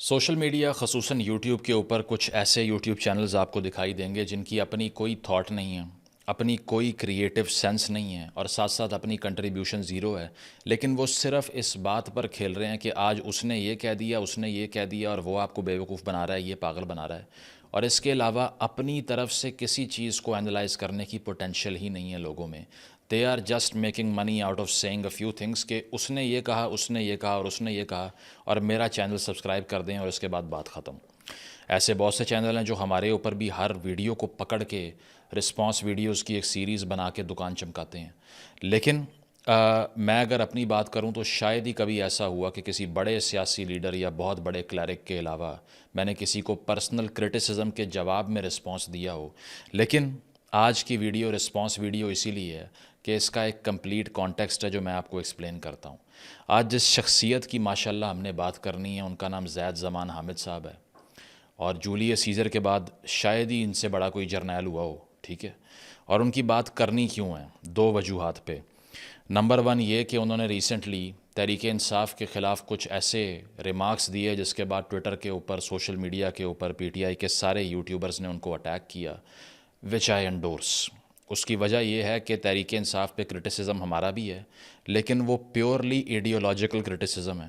Social media خصوصاً YouTube کے اوپر کچھ ایسے یوٹیوب چینلز آپ کو دکھائی دیں گے جن کی اپنی کوئی تھاٹ نہیں ہے، اپنی کوئی کریٹو سینس نہیں ہے اور ساتھ ساتھ اپنی کنٹریبیوشن زیرو ہے، لیکن وہ صرف اس بات پر کھیل رہے ہیں کہ آج اس نے یہ کہہ دیا، اس نے یہ کہہ دیا اور وہ آپ کو بیوقوف بنا رہا ہے، یہ پاگل بنا رہا ہے، اور اس کے علاوہ اپنی طرف سے کسی چیز کو اینالائز کرنے کی پوٹینشیل ہی نہیں ہے لوگوں میں۔ They are just making money out of seeing a few things کہ اس نے یہ کہا، اس نے یہ کہا اور اس نے یہ کہا اور میرا چینل سبسکرائب کر دیں اور اس کے بعد بات ختم۔ ایسے بہت سے چینل ہیں جو ہمارے اوپر بھی ہر ویڈیو کو پکڑ کے رسپانس ویڈیوز کی ایک سیریز بنا کے دکان چمکاتے ہیں، لیکن میں اگر اپنی بات کروں تو شاید ہی کبھی ایسا ہوا کہ کسی بڑے سیاسی لیڈر یا بہت بڑے کلیرک کے علاوہ میں نے کسی کو پرسنل کرٹیسزم کے جواب میں رسپانس دیا ہو۔ لیکن آج کی ویڈیو رسپانس ویڈیو اسی لیے ہے کہ اس کا ایک کمپلیٹ کانٹیکسٹ ہے جو میں آپ کو ایکسپلین کرتا ہوں۔ آج جس شخصیت کی ماشاءاللہ ہم نے بات کرنی ہے ان کا نام زید زمان حامد صاحب ہے، اور جولیس سیزر کے بعد شاید ہی ان سے بڑا کوئی جرنیل ہوا ہو، ٹھیک ہے؟ اور ان کی بات کرنی کیوں ہے؟ دو وجوہات پہ۔ نمبر ون یہ کہ انہوں نے ریسنٹلی تحریک انصاف کے خلاف کچھ ایسے ریمارکس دیے جس کے بعد ٹویٹر کے اوپر، سوشل میڈیا کے اوپر پی ٹی آئی کے سارے یوٹیوبرز نے ان کو اٹیک کیا، وچ آئی انڈورس۔ اس کی وجہ یہ ہے کہ تحریک انصاف پہ کرٹیسزم ہمارا بھی ہے، لیکن وہ پیورلی ایڈیولوجیکل کرٹیسزم ہے۔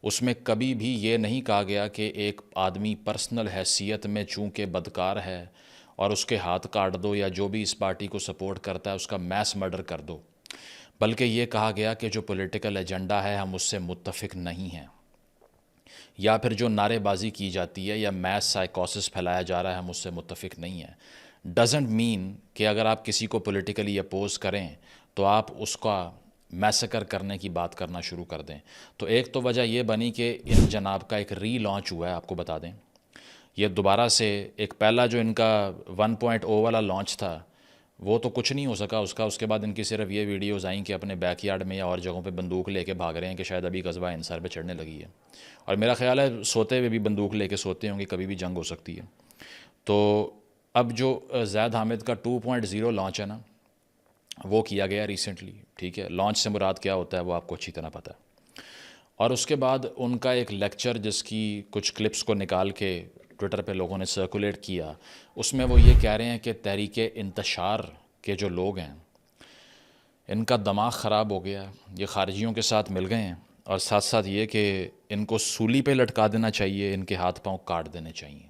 اس میں کبھی بھی یہ نہیں کہا گیا کہ ایک آدمی پرسنل حیثیت میں چونکہ بدکار ہے اور اس کے ہاتھ کاٹ دو، یا جو بھی اس پارٹی کو سپورٹ کرتا ہے اس کا میس مرڈر کر دو، بلکہ یہ کہا گیا کہ جو پولیٹیکل ایجنڈا ہے ہم اس سے متفق نہیں ہیں، یا پھر جو نعرے بازی کی جاتی ہے یا میس سائیکوسس پھیلایا جا رہا ہے ہم اس سے متفق نہیں ہیں۔ ڈزنٹ مین کہ اگر آپ کسی کو پولیٹیکلی اپوز کریں تو آپ اس کا میسکر کرنے کی بات کرنا شروع کر دیں۔ تو ایک تو وجہ یہ بنی کہ ان جناب کا ایک ری لانچ ہوا ہے، آپ کو بتا دیں، یہ دوبارہ سے ایک پہلا جو ان کا 1.0 والا لانچ تھا وہ تو کچھ نہیں ہو سکا اس کا۔ اس کے بعد ان کی صرف یہ ویڈیوز آئیں کہ اپنے بیک یارڈ میں یا اور جگہوں پہ بندوق لے کے بھاگ رہے ہیں کہ شاید ابھی قصبہ انصار پہ چڑھنے لگی ہے، اور میرا خیال ہے سوتے ہوئے بھی بندوق لے کے سوتے ہوں گے، کبھی بھی جنگ ہو سکتی ہے۔ تو اب جو زید حامد کا 2.0 لانچ ہے نا، وہ کیا گیا ریسنٹلی، ٹھیک ہے؟ لانچ سے مراد کیا ہوتا ہے وہ آپ کو اچھی طرح پتہ ہے۔ اور اس کے بعد ان کا ایک لیکچر جس کی کچھ کلپس کو نکال کے ٹویٹر پہ لوگوں نے سرکولیٹ کیا، اس میں وہ یہ کہہ رہے ہیں کہ تحریک انتشار کے جو لوگ ہیں ان کا دماغ خراب ہو گیا، یہ خارجیوں کے ساتھ مل گئے ہیں، اور ساتھ ساتھ یہ کہ ان کو سولی پہ لٹکا دینا چاہیے، ان کے ہاتھ پاؤں کاٹ دینے چاہیے،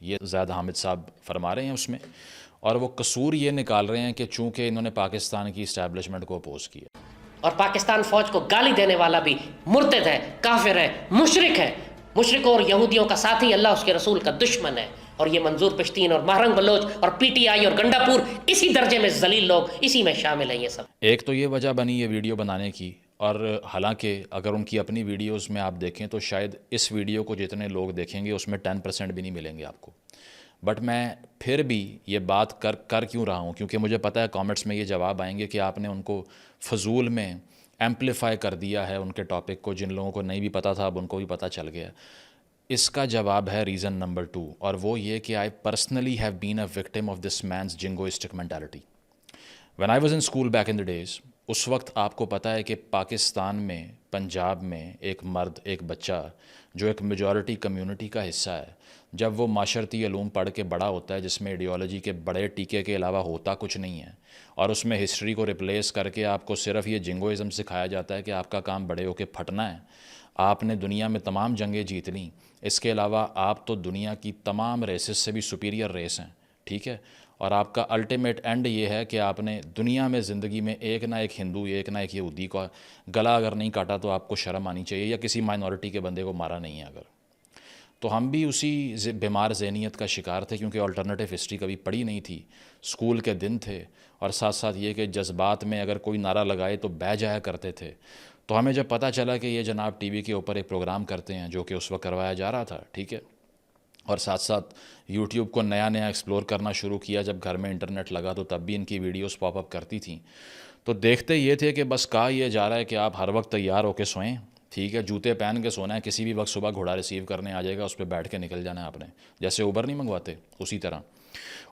یہ زید حامد صاحب فرما رہے ہیں اس میں۔ اور وہ قصور یہ نکال رہے ہیں کہ چونکہ انہوں نے پاکستان کی اسٹیبلشمنٹ کو اپوز کیا۔ اور پاکستان فوج کو گالی دینے والا بھی مرتد ہے، کافر ہے، مشرک ہے۔ مشرکوں اور یہودیوں کا ساتھی، اللہ اس کے رسول کا دشمن ہے۔ اور یہ منظور پشتین اور مہرنگ بلوچ اور پی ٹی آئی اور گنڈا پور اسی درجے میں ذلیل لوگ، اسی میں شامل ہیں یہ سب۔ ایک تو یہ وجہ بنی یہ ویڈیو بنانے کی، اور حالانکہ اگر ان کی اپنی ویڈیوز میں آپ دیکھیں تو شاید اس ویڈیو کو جتنے لوگ دیکھیں گے اس میں 10% بھی نہیں ملیں گے آپ کو، بٹ میں پھر بھی یہ بات کر کیوں رہا ہوں کیونکہ مجھے پتہ ہے کامنٹس میں یہ جواب آئیں گے کہ آپ نے ان کو فضول میں ایمپلیفائی کر دیا ہے ان کے ٹاپک کو، جن لوگوں کو نہیں بھی پتہ تھا اب ان کو بھی پتہ چل گیا۔ اس کا جواب ہے ریزن نمبر 2، اور وہ یہ کہ I personally have been a victim of this man's jingoistic mentality. When I was in school back in the days, اس وقت آپ کو پتہ ہے کہ پاکستان میں، پنجاب میں ایک مرد، ایک بچہ جو ایک میجورٹی کمیونٹی کا حصہ ہے، جب وہ معاشرتی علوم پڑھ کے بڑا ہوتا ہے جس میں ایڈیالوجی کے بڑے ٹیکے کے علاوہ ہوتا کچھ نہیں ہے، اور اس میں ہسٹری کو ریپلیس کر کے آپ کو صرف یہ جنگوئزم سکھایا جاتا ہے کہ آپ کا کام بڑے ہو کے پھٹنا ہے، آپ نے دنیا میں تمام جنگیں جیت لیں، اس کے علاوہ آپ تو دنیا کی تمام ریسز سے بھی سپیریئر ریس ہیں، ٹھیک ہے؟ اور آپ کا الٹیمیٹ اینڈ یہ ہے کہ آپ نے دنیا میں زندگی میں ایک نہ ایک ہندو، ایک نہ ایک یہودی کا گلا اگر نہیں کاٹا تو آپ کو شرم آنی چاہیے، یا کسی مائنورٹی کے بندے کو مارا نہیں ہے اگر۔ تو ہم بھی اسی بیمار ذہنیت کا شکار تھے کیونکہ آلٹرنیٹیو ہسٹری کبھی پڑھی نہیں تھی، اسکول کے دن تھے، اور ساتھ ساتھ یہ کہ جذبات میں اگر کوئی نعرہ لگائے تو بہہ جایا کرتے تھے۔ تو ہمیں جب پتہ چلا کہ یہ جناب ٹی وی کے اوپر ایک پروگرام کرتے ہیں جو کہ اس وقت کروایا جا رہا تھا، ٹھیک ہے، اور ساتھ ساتھ یوٹیوب کو نیا ایکسپلور کرنا شروع کیا، جب گھر میں انٹرنیٹ لگا تو تب بھی ان کی ویڈیوز پاپ اپ کرتی تھیں، تو دیکھتے یہ تھے کہ بس کہا یہ جا رہا ہے کہ آپ ہر وقت تیار ہو کے سوئیں، ٹھیک ہے، جوتے پہن کے سونا ہے، کسی بھی وقت صبح گھوڑا ریسیو کرنے آ جائے گا، اس پہ بیٹھ کے نکل جانا ہے آپ نے، جیسے اوبر نہیں منگواتے اسی طرح۔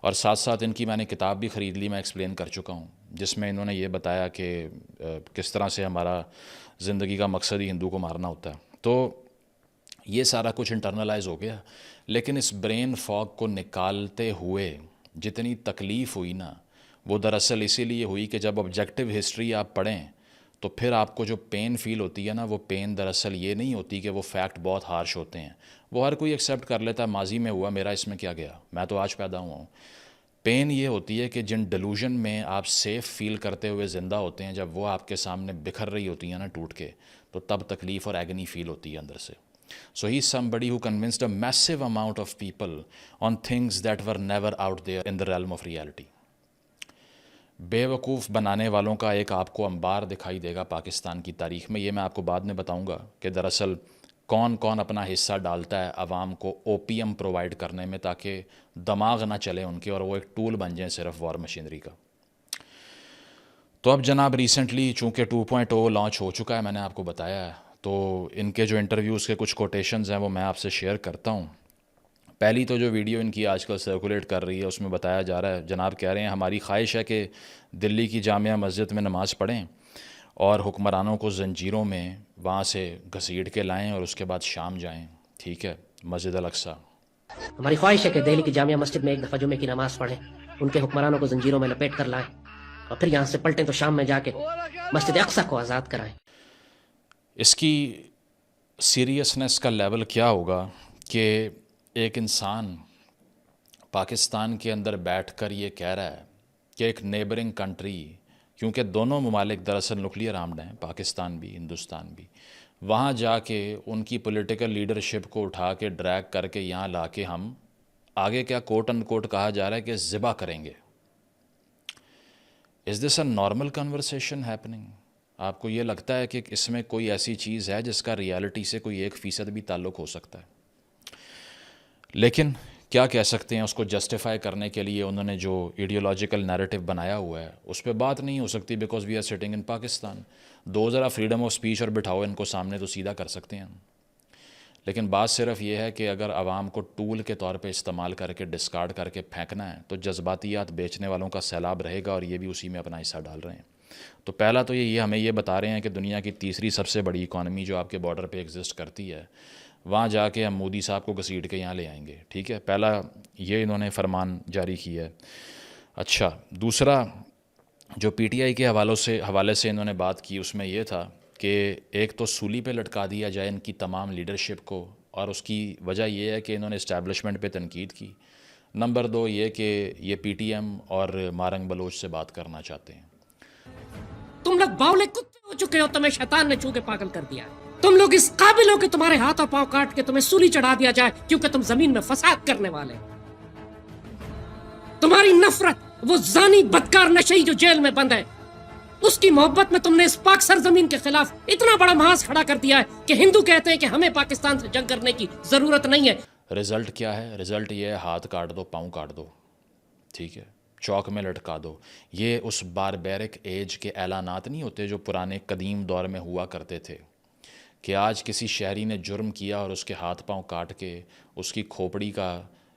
اور ساتھ ساتھ ان کی میں نے کتاب بھی خرید لی، میں ایکسپلین کر چکا ہوں، جس میں انہوں نے یہ بتایا کہ کس طرح سے ہمارا زندگی کا مقصد ہی ہندو کو مارنا ہوتا ہے۔ تو یہ سارا کچھ انٹرنلائز ہو گیا. لیکن اس برین فاگ کو نکالتے ہوئے جتنی تکلیف ہوئی نا وہ دراصل اسی لیے ہوئی کہ جب آبجیکٹیو ہسٹری آپ پڑھیں تو پھر آپ کو جو پین فیل ہوتی ہے نا وہ پین دراصل یہ نہیں ہوتی کہ وہ فیکٹ بہت ہارش ہوتے ہیں. وہ ہر کوئی ایکسیپٹ کر لیتا ہے ماضی میں ہوا میرا اس میں کیا گیا, میں تو آج پیدا ہوا ہوں. پین یہ ہوتی ہے کہ جن ڈیلوژن میں آپ سیف فیل کرتے ہوئے زندہ ہوتے ہیں جب وہ آپ کے سامنے بکھر رہی ہوتی ہیں نا ٹوٹ کے, تو تب تکلیف اور ایگنی فیل ہوتی ہے اندر سے. So he's somebody who convinced a massive amount of people on things that were never out there in the realm of reality. بے وقوف بنانے والوں کا ایک آپ کو انبار دکھائی دے گا پاکستان کی تاریخ میں. یہ میں آپ کو بعد میں بتاؤں گا کہ دراصل کون کون اپنا حصہ ڈالتا ہے عوام کو اوپیم پرووائڈ کرنے میں تاکہ دماغ نہ چلے ان کے اور وہ ایک ٹول بن جائیں صرف وار مشینری کا. تو اب جناب ریسنٹلی چونکہ 2.0 لانچ ہو چکا ہے, میں نے آپ کو بتایا ہے, تو ان کے جو انٹرویوز کے کچھ کوٹیشنز ہیں وہ میں آپ سے شیئر کرتا ہوں. پہلی تو جو ویڈیو ان کی آج کل سرکولیٹ کر رہی ہے اس میں بتایا جا رہا ہے, جناب کہہ رہے ہیں ہماری خواہش ہے کہ دلی کی جامعہ مسجد میں نماز پڑھیں اور حکمرانوں کو زنجیروں میں وہاں سے گھسیٹ کے لائیں اور اس کے بعد شام جائیں, ٹھیک ہے, مسجد الاقصی. ہماری خواہش ہے کہ دہلی کی جامعہ مسجد میں ایک دفعہ جمعے کی نماز پڑھیں, ان کے حکمرانوں کو زنجیروں میں لپیٹ کر لائیں اور پھر یہاں سے پلٹیں تو شام میں جا کے مسجد اقصی کو آزاد کرائیں. اس کی سیریسنس کا لیول کیا ہوگا کہ ایک انسان پاکستان کے اندر بیٹھ کر یہ کہہ رہا ہے کہ ایک نیبرنگ کنٹری, کیونکہ دونوں ممالک دراصل نیوکلیئر آرمڈ ہیں, پاکستان بھی ہندوستان بھی, وہاں جا کے ان کی پولیٹیکل لیڈرشپ کو اٹھا کے ڈریگ کر کے یہاں لا کے ہم آگے کیا کوٹ ان کوٹ کہا جا رہا ہے کہ ذبح کریں گے. از دس اے نارمل کنورسیشن ہیپننگ؟ آپ کو یہ لگتا ہے کہ اس میں کوئی ایسی چیز ہے جس کا ریالٹی سے کوئی 1% بھی تعلق ہو سکتا ہے؟ لیکن کیا کہہ سکتے ہیں, اس کو جسٹیفائی کرنے کے لیے انہوں نے جو ایڈیولوجیکل نیریٹو بنایا ہوا ہے اس پہ بات نہیں ہو سکتی, because we are sitting in Pakistan. دو ذرا فریڈم آف اسپیچ اور بٹھاؤ ان کو سامنے تو سیدھا کر سکتے ہیں. لیکن بات صرف یہ ہے کہ اگر عوام کو ٹول کے طور پہ استعمال کر کے ڈسکارڈ کر کے پھینکنا ہے تو جذباتیات بیچنے والوں کا سیلاب رہے گا, اور یہ بھی اسی میں اپنا حصہ ڈال رہے ہیں. تو پہلا تو یہ ہمیں یہ بتا رہے ہیں کہ دنیا کی تیسری سب سے بڑی اکانومی جو آپ کے بارڈر پہ ایگزسٹ کرتی ہے, وہاں جا کے ہم مودی صاحب کو گھسیٹ کے یہاں لے آئیں گے, ٹھیک ہے. پہلا یہ انہوں نے فرمان جاری کیا ہے. اچھا, دوسرا جو پی ٹی آئی کے حوالے سے انہوں نے بات کی اس میں یہ تھا کہ ایک تو سولی پہ لٹکا دیا جائے ان کی تمام لیڈرشپ کو, اور اس کی وجہ یہ ہے کہ انہوں نے اسٹیبلشمنٹ پہ تنقید کی. نمبر 2 یہ کہ یہ پی ٹی ایم اور مارنگ بلوچ سے بات کرنا چاہتے ہیں. تم لوگ باولے کتے ہو چکے ہو, تمہیں شیطان نے چھو کے پاگل کر دیا. تم لوگ اس قابل ہو کہ تمہارے ہاتھ اور پاؤں کاٹ کے تمہیں سولی چڑھا دیا جائے کیونکہ تم زمین میں فساد کرنے والے. تمہاری نفرت, وہ زانی بدکار نشئی جو جیل میں بند ہے, اس کی محبت میں تم نے اس پاک سرزمین کے خلاف اتنا بڑا محاذ کھڑا کر دیا ہے کہ ہندو کہتے ہیں کہ ہمیں پاکستان سے جنگ کرنے کی ضرورت نہیں ہے. رزلٹ کیا ہے؟ رزلٹ یہ ہے ہاتھ کاٹ دو, پاؤں کاٹ دو, ٹھیک ہے, چوک میں لٹکا دو. یہ اس باربیرک ایج کے اعلانات نہیں ہوتے جو پرانے قدیم دور میں ہوا کرتے تھے کہ آج کسی شہری نے جرم کیا اور اس کے ہاتھ پاؤں کاٹ کے اس کی کھوپڑی کا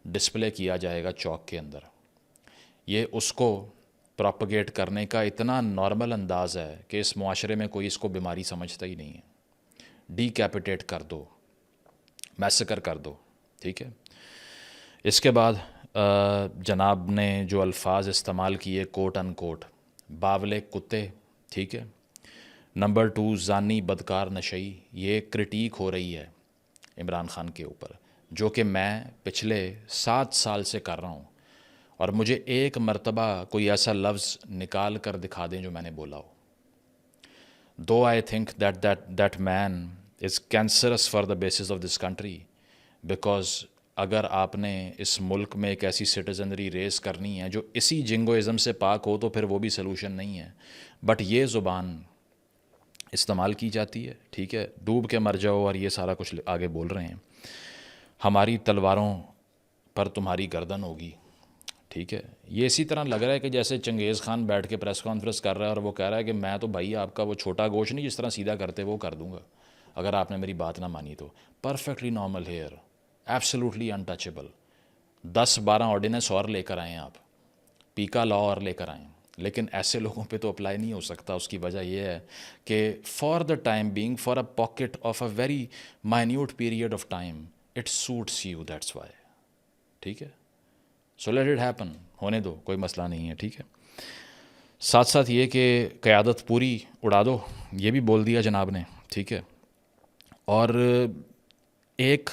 ڈسپلے کیا جائے گا چوک کے اندر. یہ اس کو پروپگیٹ کرنے کا اتنا نارمل انداز ہے کہ اس معاشرے میں کوئی اس کو بیماری سمجھتا ہی نہیں ہے. ڈی کیپیٹیٹ کر دو, میسکر کر دو, ٹھیک ہے. اس کے بعد جناب نے جو الفاظ استعمال کیے کوٹ ان کوٹ, باولے کتے, ٹھیک ہے. نمبر 2 زانی بدکار نشئی, یہ کرٹیک ہو رہی ہے عمران خان کے اوپر, جو کہ میں پچھلے 7 سال سے کر رہا ہوں, اور مجھے ایک مرتبہ کوئی ایسا لفظ نکال کر دکھا دیں جو میں نے بولا ہو. Though I think that man is cancerous for the basis of this country, because اگر آپ نے اس ملک میں ایک ایسی سٹیزنری ریز کرنی ہے جو اسی جنگوازم سے پاک ہو تو پھر وہ بھی سلوشن نہیں ہے. بٹ یہ زبان استعمال کی جاتی ہے, ٹھیک ہے, ڈوب کے مر جاؤ اور یہ سارا کچھ آگے بول رہے ہیں. ہماری تلواروں پر تمہاری گردن ہوگی, ٹھیک ہے. یہ اسی طرح لگ رہا ہے کہ جیسے چنگیز خان بیٹھ کے پریس کانفرنس کر رہا ہے اور وہ کہہ رہا ہے کہ میں تو بھائی آپ کا وہ چھوٹا گوشت نہیں جس طرح سیدھا کرتے وہ کر دوں گا اگر آپ نے میری بات نہ مانی تو. Perfectly normal here, absolutely untouchable. 10-12 ordinance اور لے کر آئیں آپ, پیکا لا اور لے کر آئیں, لیکن ایسے لوگوں پہ تو اپلائی نہیں ہو سکتا. اس کی وجہ یہ ہے کہ for the time being, for a pocket of a very minute period of time, it suits you, that's why. ٹھیک ہے، سو لیٹ اٹ ہیپن، ہونے دو، کوئی مسئلہ نہیں ہے. ٹھیک ہے، ساتھ ساتھ یہ کہ قیادت پوری اڑا دو، یہ بھی بول دیا جناب نے. ٹھیک ہے، اور ایک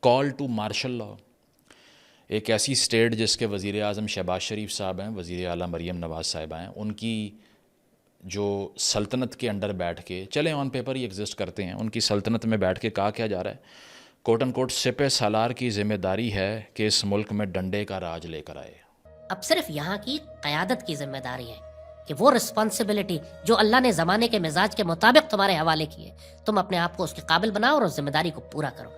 کال ٹو مارشل لاء، ایک ایسی اسٹیٹ جس کے وزیر اعظم شہباز شریف صاحب ہیں، وزیر اعلیٰ مریم نواز صاحبہ ہیں، ان کی جو سلطنت کے انڈر بیٹھ کے، چلیں آن پیپر ہی ایگزسٹ کرتے ہیں، ان کی سلطنت میں بیٹھ کے کہا کیا جا رہا ہے، کوٹ ان کوٹ سپہ سالار کی ذمہ داری ہے کہ اس ملک میں ڈنڈے کا راج لے کر آئے. اب صرف یہاں کی قیادت کی ذمہ داری ہے کہ وہ رسپانسبلٹی جو اللہ نے زمانے کے مزاج کے مطابق تمہارے حوالے کی ہے، تم اپنے آپ کو اس کے قابل بناؤ اور اس ذمہ داری کو پورا کرو.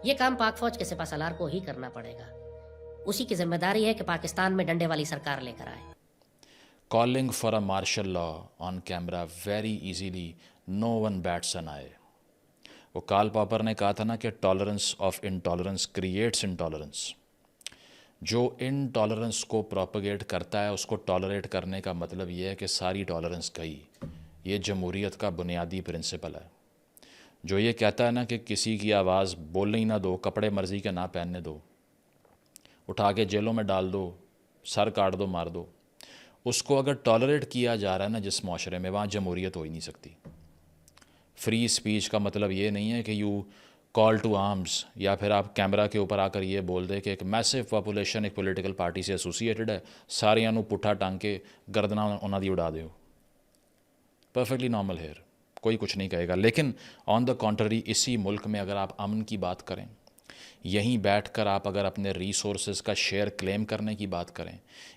یہ کام پاک فوج کے سپہ سالار کو ہی کرنا پڑے گا. اسی کی ذمہ داری ہے کہ پاکستان میں ڈنڈے والی سرکار لے کر آئے. Calling for a martial law on camera very easily, no one bats an eye. وہ کارل پاپر نے کہا تھا نا کہ tolerance of intolerance creates intolerance. جو انٹالرنس کو پروپیگیٹ کرتا ہے اس کو ٹالریٹ کرنے کا مطلب یہ ہے کہ ساری ٹالرنس گئی. یہ جمہوریت کا بنیادی پرنسپل ہے. جو یہ کہتا ہے نا کہ کسی کی آواز بولنے ہی نہ دو، کپڑے مرضی کے نہ پہننے دو، اٹھا کے جیلوں میں ڈال دو، سر کاٹ دو، مار دو، اس کو اگر ٹالریٹ کیا جا رہا ہے نا جس معاشرے میں، وہاں جمہوریت ہو ہی نہیں سکتی. فری اسپیچ کا مطلب یہ نہیں ہے کہ یو کال ٹو آرمز، یا پھر آپ کیمرہ کے اوپر آ کر یہ بول دے کہ ایک میسو پاپولیشن ایک پولیٹیکل پارٹی سے ایسوسیٹڈ ہے، ساریاں نو پٹھا ٹانگ کے گردنا انہاں دی اڑا دیو. پرفیکٹلی نارمل ہیئر، کوئی کچھ نہیں کہے گا. لیکن آن دا کانٹری اسی ملک میں اگر آپ امن کی بات کریں، یہیں بیٹھ کر آپ اگر اپنے ریسورسز کا شیئر کلیم کرنے کی بات کریں،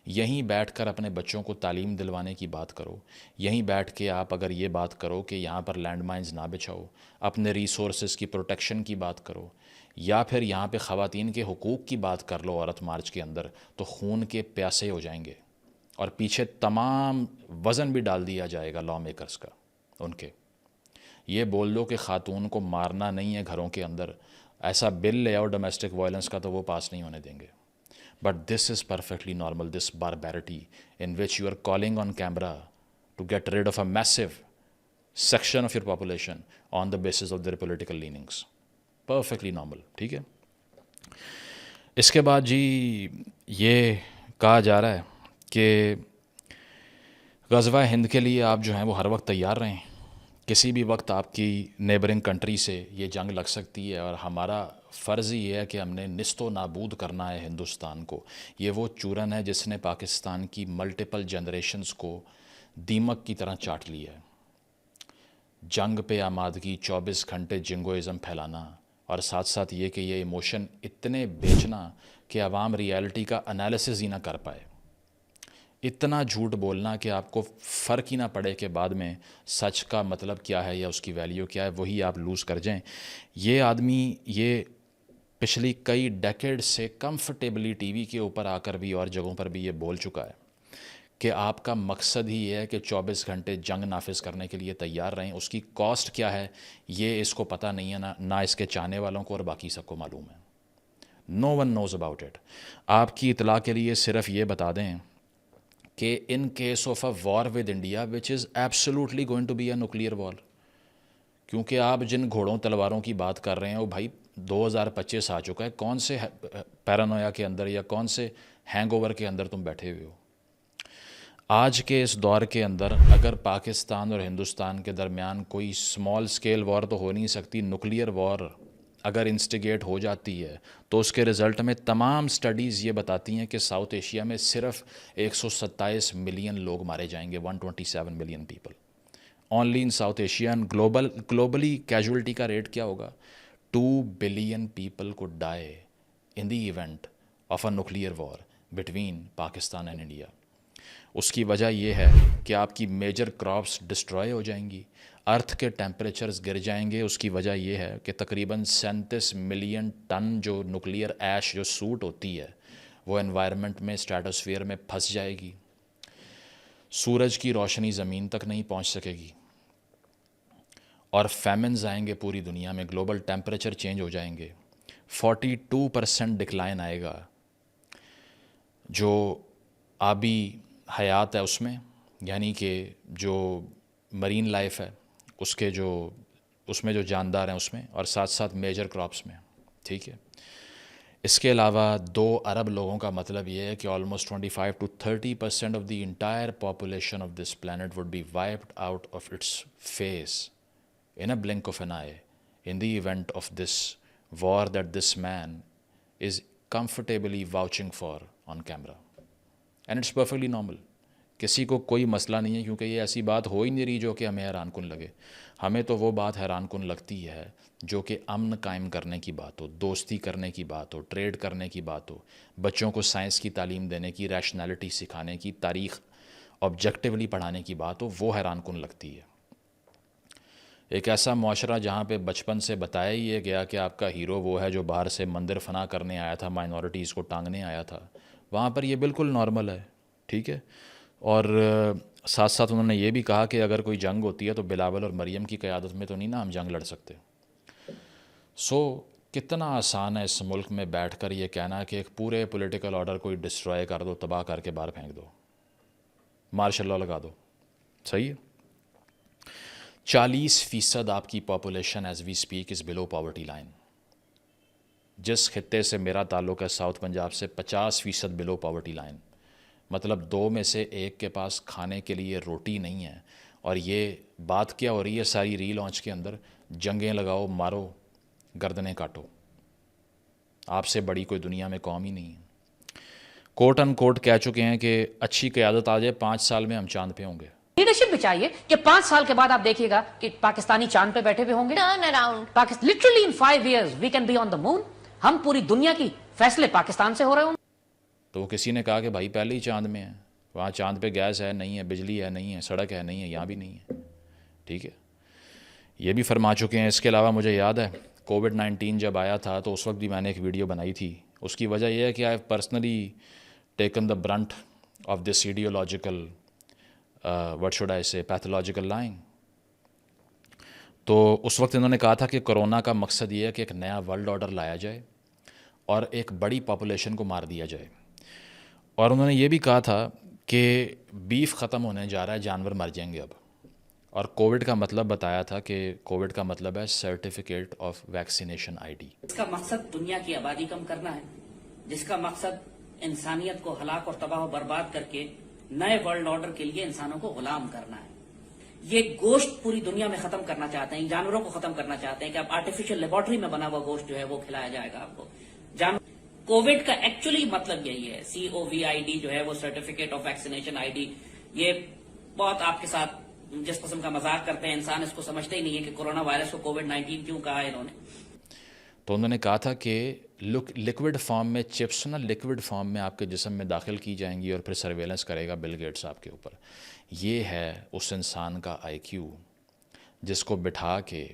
یہیں بیٹھ کر اپنے بچوں کو تعلیم دلوانے کی بات کرو، یہیں بیٹھ کے آپ اگر یہ بات کرو کہ یہاں پر لینڈ مائنز نہ بچھاؤ، اپنے ریسورسز کی پروٹیکشن کی بات کرو، یا پھر یہاں پہ خواتین کے حقوق کی بات کر لو عورت مارچ کے اندر، تو خون کے پیاسے ہو جائیں گے اور پیچھے تمام وزن بھی ڈال دیا جائے گا لا میکرز کا ان کے. یہ بول دو کہ خاتون کو مارنا نہیں ہے گھروں کے اندر، ایسا بل لے آؤ ڈومیسٹک وائلنس کا تو وہ پاس نہیں ہونے دیں گے. But this is perfectly normal, this barbarity in which you are calling on camera to get rid of a massive section of your population on the basis of their political leanings. Perfectly normal. ٹھیک ہے، اس کے بعد جی یہ کہا جا رہا ہے کہ غزوہ ہند کے لیے آپ جو ہیں وہ ہر وقت تیار رہیں. کسی بھی وقت آپ کی نیبرنگ کنٹری سے یہ جنگ لگ سکتی ہے، اور ہمارا فرض یہ ہے کہ ہم نے نیست و نابود کرنا ہے ہندوستان کو. یہ وہ چورن ہے جس نے پاکستان کی ملٹیپل جنریشنز کو دیمک کی طرح چاٹ لیا ہے. جنگ پہ آمادگی، 24 گھنٹے جنگوازم پھیلانا، اور ساتھ ساتھ یہ کہ یہ ایموشن اتنے بیچنا کہ عوام ریالٹی کا انالیسز ہی نہ کر پائے. اتنا جھوٹ بولنا کہ آپ کو فرق ہی نہ پڑے کہ بعد میں سچ کا مطلب کیا ہے یا اس کی ویلیو کیا ہے، وہی آپ لوز کر جائیں. یہ آدمی یہ پچھلی کئی ڈیکیڈ سے کمفرٹیبلی ٹی وی کے اوپر آ کر بھی اور جگہوں پر بھی یہ بول چکا ہے کہ آپ کا مقصد ہی یہ ہے کہ 24 گھنٹے جنگ نافذ کرنے کے لیے تیار رہیں. اس کی کاسٹ کیا ہے یہ اس کو پتہ نہیں ہے، نہ اس کے چاہنے والوں کو اور باقی سب کو معلوم ہے. نو ون نوز اباؤٹ اٹ. آپ کی اطلاع کے لیے صرف یہ بتا دیں کہ in case of a war with India which is absolutely going to be a nuclear war, کیونکہ آپ جن گھوڑوں تلواروں کی بات کر رہے ہیں وہ بھائی 2025 آ چکا ہے. کون سے پیرانویا کے اندر یا کون سے ہینگ اوور کے اندر تم بیٹھے ہوئے ہو؟ آج کے اس دور کے اندر اگر پاکستان اور ہندوستان کے درمیان کوئی اسمال اسکیل وار تو ہو نہیں سکتی، نیوکلیئر وار اگر انسٹیگیٹ ہو جاتی ہے تو اس کے رزلٹ میں تمام سٹڈیز یہ بتاتی ہیں کہ ساؤتھ ایشیا میں صرف 127 ملین لوگ مارے جائیں گے. 127 million people only in South Asia. Globally casualty کا ریٹ کیا ہوگا؟ 2 بلین پیپل کو die in the event of a nuclear war between Pakistan and India. اس کی وجہ یہ ہے کہ آپ کی میجر کراپس ڈسٹرائے ہو جائیں گی، ارتھ کے ٹیمپریچرز گر جائیں گے. اس کی وجہ یہ ہے کہ تقریباً 37 ملین ٹن جو نیوکلیئر ایش جو سوٹ ہوتی ہے وہ انوائرمنٹ میں اسٹریٹوسفیئر میں پھنس جائے گی. سورج کی روشنی زمین تک نہیں پہنچ سکے گی، اور فیمنز آئیں گے پوری دنیا میں. گلوبل ٹیمپریچر چینج ہو جائیں گے. 42% ڈکلائن آئے گا. جو آبی حیات ہے اس میں، یعنی کہ جو مرین لائف ہے اس میں جو جاندار ہیں اس میں، اور ساتھ ساتھ میجر کراپس میں، ٹھیک ہے۔ اس کے علاوہ 2 ارب لوگوں کا مطلب یہ ہے کہ almost 25 to 30% of the entire population of this planet would be wiped out of its face in a blink of an eye in the event of this war that this man is comfortably vouching for on camera. And it's perfectly normal. کسی کو کوئی مسئلہ نہیں ہے، کیونکہ یہ ایسی بات ہو ہی نہیں رہی جو کہ ہمیں حیران کن لگے۔ ہمیں تو وہ بات حیران کن لگتی ہے جو کہ امن قائم کرنے کی بات ہو، دوستی کرنے کی بات ہو، ٹریڈ کرنے کی بات ہو، بچوں کو سائنس کی تعلیم دینے کی، ریشنلٹی سکھانے کی، تاریخ آبجیکٹیولی پڑھانے کی بات ہو، وہ حیران کن لگتی ہے۔ ایک ایسا معاشرہ جہاں پہ بچپن سے بتایا ہی ہے گیا کہ آپ کا ہیرو وہ ہے جو باہر سے مندر فنا کرنے آیا تھا، مائنورٹیز کو ٹانگنے آیا تھا، وہاں پر یہ بالکل نارمل ہے، ٹھیک ہے۔ اور ساتھ ساتھ انہوں نے یہ بھی کہا کہ اگر کوئی جنگ ہوتی ہے تو بلاول اور مریم کی قیادت میں تو نہیں نا ہم جنگ لڑ سکتے۔ کتنا آسان ہے اس ملک میں بیٹھ کر یہ کہنا کہ ایک پورے پولیٹیکل آرڈر کو ڈسٹرائے کر دو، تباہ کر کے باہر پھینک دو، مارشل لا لگا دو، صحیح ہے۔ 40% آپ کی population as we speak is below poverty line. جس خطے سے میرا تعلق ہے ساؤتھ پنجاب سے، 50% بلو پاورٹی لائن، مطلب 2 میں سے 1 کے پاس کھانے کے لیے روٹی نہیں ہے۔ اور یہ بات کیا ہو رہی ہے ساری ری لانچ کے اندر؟ جنگیں لگاؤ، مارو، گردنیں کاٹو، آپ سے بڑی کوئی دنیا میں قوم ہی نہیں ہے۔ کوٹ ان کوٹ کہہ چکے ہیں کہ اچھی قیادت آ جائے 5 سال میں ہم چاند پہ ہوں گے۔ لیڈرشپ بھی چاہیے کہ 5 سال کے بعد آپ دیکھیے گا کہ پاکستانی چاند پہ بیٹھے ہوئے ہوں گے۔ turn around. literally in 5 years we can be on the moon. ہم پوری دنیا کی فیصلے پاکستان سے ہو رہے ہوں۔ تو کسی نے کہا کہ بھائی پہلے ہی چاند میں ہے، وہاں چاند پہ گیس ہے نہیں ہے، بجلی ہے نہیں ہے، سڑک ہے نہیں ہے، یہاں بھی نہیں ہے، ٹھیک ہے، یہ بھی فرما چکے ہیں۔ اس کے علاوہ مجھے یاد ہے کووڈ-19 جب آیا تھا تو اس وقت بھی میں نے ایک ویڈیو بنائی تھی۔ اس کی وجہ یہ ہے کہ I have personally taken the burnt of this ideological what should I say pathological lying۔ تو اس وقت انہوں نے کہا تھا کہ کرونا کا مقصد یہ ہے کہ ایک نیا ورلڈ آرڈر لایا جائے اور ایک بڑی پاپولیشن کو مار دیا جائے۔ اور انہوں نے یہ بھی کہا تھا کہ بیف ختم ہونے جا رہا ہے، جانور مر جائیں گے اب۔ اور کووڈ کا مطلب بتایا تھا کہ کووڈ کا مطلب ہے certificate of vaccination I D. اس کا مقصد دنیا کی آبادی کم کرنا ہے، جس کا مقصد انسانیت کو ہلاک اور تباہ و برباد کر کے نئے ورلڈ آرڈر کے لیے انسانوں کو غلام کرنا ہے۔ یہ گوشت پوری دنیا میں ختم کرنا چاہتے ہیں، جانوروں کو ختم کرنا چاہتے ہیں کہ اب آرٹیفیشل لیبارٹری میں بنا ہوا گوشت جو ہے وہ کھلایا جائے گا آپ کو۔ کووڈ کا ایکچولی مطلب یہی ہے، COVID جو ہے وہ certificate of vaccination I D. یہ بہت آپ کے ساتھ جس قسم کا مذاق کرتے ہیں، انسان اس کو سمجھتے ہی نہیں ہے کہ کورونا وائرس کو کووڈ-19 کیوں کہا ہے انہوں نے۔ تو انہوں نے کہا تھا کہ لکوڈ فارم میں چپس نا لکوڈ فارم میں آپ کے جسم میں داخل کی جائیں گی اور پھر سرویلنس کرے گا بل گیٹس آپ کے اوپر۔ یہ ہے اس انسان کا IQ جس کو بٹھا کے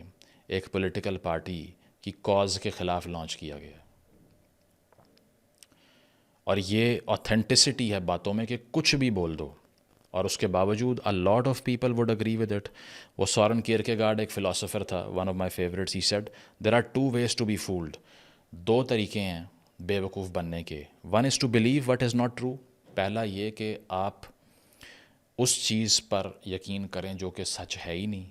ایک پولیٹیکل پارٹی کی کاز کے خلاف لانچ کیا گیا۔ اور یہ آتھینٹسٹی ہے باتوں میں کہ کچھ بھی بول دو، اور اس کے باوجود a lot of people would agree with it۔ وہ سورن کیرکیگارڈ ایک فلاسفر تھا، one of my favorites، he said there are 2 ways to be fooled۔ 2 طریقے ہیں بے وقوف بننے کے۔ one is to believe what is not true۔ پہلا یہ کہ آپ اس چیز پر یقین کریں جو کہ سچ ہے ہی نہیں،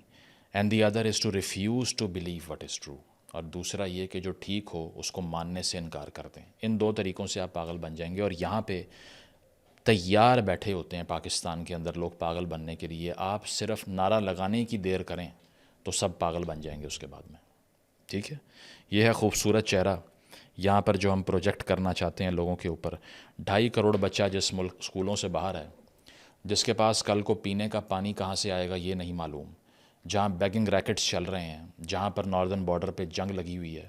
and the other is to refuse to believe what is true۔ اور دوسرا یہ کہ جو ٹھیک ہو اس کو ماننے سے انکار کر دیں۔ ان 2 طریقوں سے آپ پاگل بن جائیں گے، اور یہاں پہ تیار بیٹھے ہوتے ہیں پاکستان کے اندر لوگ پاگل بننے کے لیے۔ آپ صرف نعرہ لگانے کی دیر کریں تو سب پاگل بن جائیں گے اس کے بعد میں، ٹھیک ہے۔ یہ ہے خوبصورت چہرہ یہاں پر جو ہم پروجیکٹ کرنا چاہتے ہیں لوگوں کے اوپر۔ 2.5 کروڑ بچہ جس ملک اسکولوں سے باہر ہے، جس کے پاس کل کو پینے کا پانی کہاں سے آئے گا یہ نہیں معلوم، جہاں بیگنگ ریکٹس چل رہے ہیں، جہاں پر ناردرن بارڈر پہ جنگ لگی ہوئی ہے،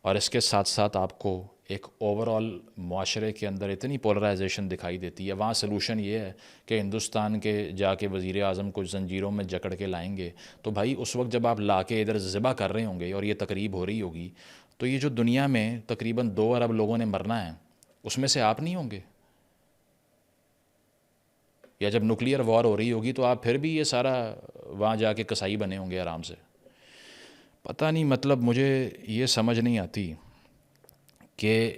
اور اس کے ساتھ ساتھ آپ کو ایک اوور آل معاشرے کے اندر اتنی پولرائزیشن دکھائی دیتی ہے۔ وہاں سلوشن یہ ہے کہ ہندوستان کے جا کے وزیر اعظم کو زنجیروں میں جکڑ کے لائیں گے۔ تو بھائی اس وقت جب آپ لا کے ادھر ذبح کر رہے ہوں گے اور یہ تقریب ہو رہی ہوگی، تو یہ جو دنیا میں تقریباً 2 ارب لوگوں نے مرنا ہے اس میں سے آپ نہیں ہوں گے؟ یا جب نیوکلیئر وار ہو رہی ہوگی تو آپ پھر بھی یہ سارا وہاں جا کے کسائی بنے ہوں گے آرام سے؟ پتہ نہیں، مطلب مجھے یہ سمجھ نہیں آتی کہ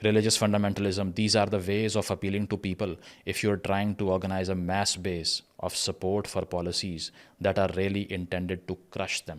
religious fundamentalism, these are the ways of appealing to people if you're trying to organize a mass base of support for policies that are really intended to crush them.